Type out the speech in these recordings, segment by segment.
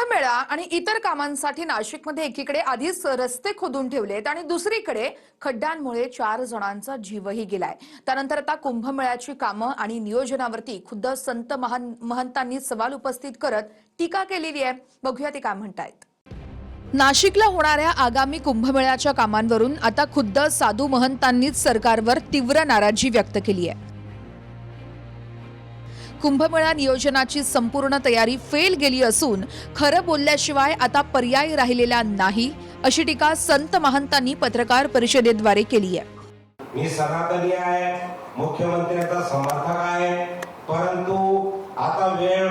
कुंभमेळा आणि इतर कामांसाठी नाशिकमध्ये एकीकडे आधीच रस्ते खोदून ठेवलेत आणि दुसरीकडे खड्ड्यांमुळे 4 जणांचा जीवही गेलाय। त्यानंतर आता कुंभमेळ्याची कामं आणि नियोजनावरती खुद्द संत महंतांनी सवाल उपस्थित करत टीका केलेली आहे। बघूया ते काय म्हणतायत। नाशिकला होणाऱ्या आगामी कुंभमेळ्याच्या कामांवरून आता खुद्द साधू महंतांनीच सरकारवर तीव्र नाराजी व्यक्त केली आहे। कुंभमेळा नियोजनाची संपूर्ण तयारी फेल गेली असून खरं बोलल्याशिवाय आता पर्याय राहिलेला नाही, अशी टीका संत महंतांनी पत्रकार परिषदेद्वारे केली आहे। मी सनातनी आहे, मुख्यमंत्र्यांचा समर्थक आहे, परंतु आता वेळ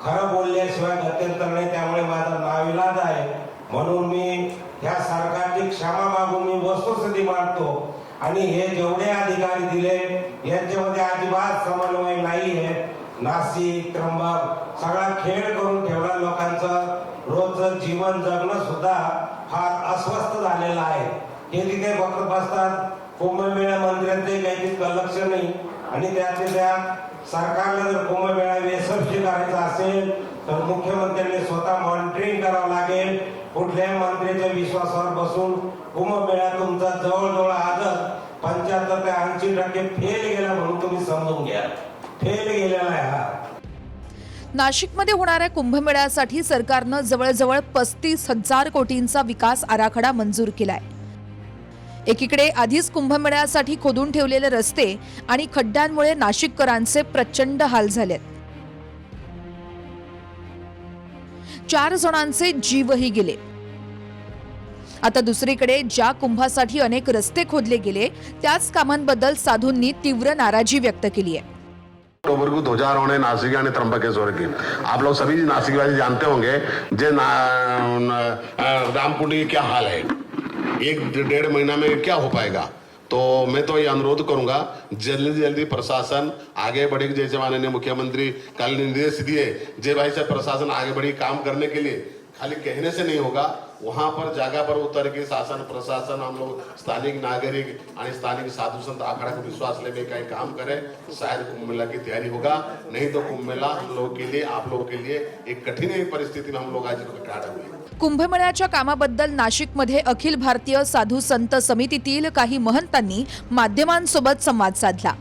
खरं बोलल्याशिवाय गत्यंतर नाही, त्यामुळे माझा नाविलाज आहे। म्हणून मी या सरकारची क्षमा मागून मी वस्तुस्थिती मांडतो आणि हे जेवढे अधिकारी दिले यांच्यामध्ये अजिबात समन्वय नाही आहे। नाशिक त्र्यंबक सगळा खेळ करून ठेवला, लोकांचं रोजचं जीवन जगणं सुद्धा फार अस्वस्थ झालेलं आहे। हे तिथे फक्त बसतात, कुंभमेळा मंत्र्यांचे काही लक्ष नाही आणि त्यातल्या त्यात सरकारला जर कुंभमेळा यशस्वी करायचा असेल तर मुख्यमंत्र्यांनी स्वतः मॉनिटरिंग करावं लागेल। कुठल्याही मंत्र्याच्या विश्वासावर बसून कुंभमेळा तुमचा जवळजवळ आजच 75 ते 80% फेल गेला म्हणून तुम्ही समजून घ्या, फेल गेलेला आहे। नाशिकमध्ये होणाऱ्या कुंभमेळ्यासाठी सरकारनं जवळजवळ 35,000 कोटींचा विकास आराखडा मंजूर केलाय। एकीकडे आधीच कुंभमेळ्यासाठी खोदून ठेवलेले रस्ते आणि खड्ड्यांमुळे नाशिककरांचे प्रचंड हाल झालेत। 4 जणांचे जीवही गेले। आता दुसरीकडे ज्या कुंभासाठी अनेक रस्ते खोदले गेले त्याच कामांबद्दल साधूंनी तीव्र नाराजी व्यक्त केली आहे। अक्टूबर को ध्वजारोहण है नासिक यानी त्र्यंबकेश्वर की। आप लोग सभी नासिकवासी जानते होंगे जे रामकुंडी क्या हाल है, 1-1.5 महीना में क्या हो पाएगा। तो मैं तो ये अनुरोध करूंगा जल्दी जल्दी प्रशासन आगे बढ़े, जैसे माननीय मुख्यमंत्री कल निर्देश दिए जे भाई से प्रशासन आगे बढ़ी काम करने के लिए खाली कहने से नहीं होगा, वहां पर जगह पर उतर के शासन प्रशासन हम लोग स्थानिक नागरिक और स्थानिक साधु संत आखड़ा को विश्वास लेके कहीं काम करें, शायद कुंभ मेला की तैयारी होगा। नहीं तो कुंभ मेला हम लोग के लिए, आप लोगों के लिए एक कठिन परिस्थिती में हम लोग आज खड़ा हुए। कुंभमेळ्याच्या कामाबद्दल नाशिकमध्ये अखिल भारतीय साधू संत समितीतील काही महंतांनी माध्यमांसोबत संवाद साधला।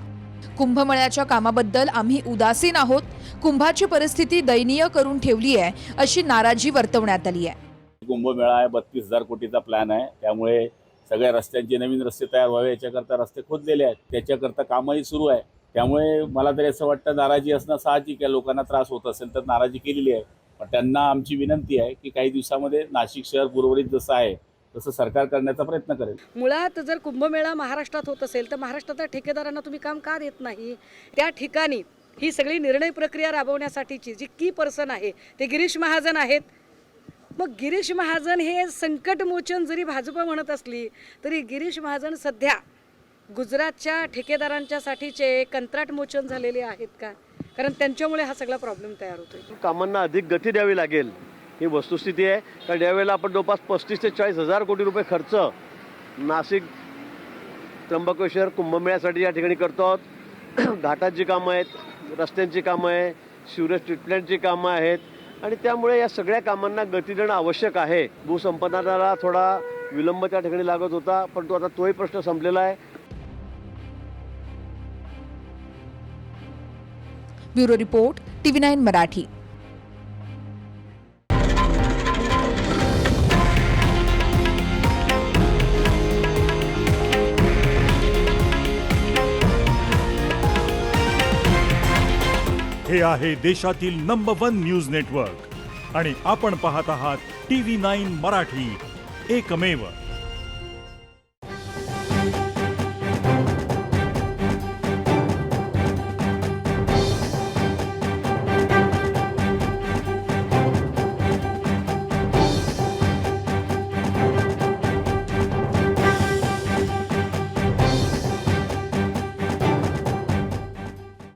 कुंभमेळ्याच्या कामाबद्दल आम्ही उदासीन आहोत, कुंभाची परिस्थिती दयनीय करून ठेवली आहे, अशी नाराजी वर्तवण्यात आली आहे। कुंभमेळा आहे, 32,000 कोटीचा प्लॅन आहे, त्यामुळे सगळ्या रस्त्यांचे नवीन रस्ते तयार व्हावे याच्याकरता रस्ते खोदलेले आहेत, त्याच्याकरता कामही सुरू आहे। त्यामुळे मला तरी असं वाटतं नाराजी असणं साहजिक आहे, लोकांना त्रास होत असेल तर नाराजी केलेली आहे। पण त्यांना आमची विनंती आहे की काही दिवसामध्ये नाशिक शहर उर्वरित जसं आहे तसं सरकार करण्याचा प्रयत्न करेल। मुळात जर कुंभमेळा महाराष्ट्रात होत असेल तर महाराष्ट्रातल्या ठेकेदारांना तुम्ही काम का देत नाही? त्या ठिकाणी ही सगळी निर्णय प्रक्रिया राबवण्यासाठीची जी की पर्सन आहे ते गिरीश महाजन आहेत। मग गिरीश महाजन हे संकटमोचन जरी भाजप म्हणत असली तरी गिरीश महाजन सध्या गुजरातच्या ठेकेदारांच्यासाठीचे कंत्राट मोचन झालेले आहेत का? कारण त्यांच्यामुळे हा सगळा प्रॉब्लेम तयार होतोय। कामांना अधिक गती द्यावी लागेल ही वस्तुस्थिती आहे। कारण यावेळेला आपण जवळपास 35 ते 40,000 कोटी रुपये खर्च नाशिक त्र्यंबकेश्वर कुंभमेळ्यासाठी या ठिकाणी करतो आहोत। घाटाची कामं आहेत, रस्त्यांची कामं आहे, सिवरेज ट्रीटमेंटची कामं आहेत आणि त्यामुळे या सगळ्या कामांना गती देणं आवश्यक आहे। भूसंपादनाला थोडा विलंब त्या ठिकाणी लागत होता, पण तो आता तोही प्रश्न संपलेला आहे। Bureau report, TV9 Marathi. हे आहे देशातील नंबर 1 न्यूज नेटवर्क आणि आपण पाहत आहात TV9 मराठी, एकमेव।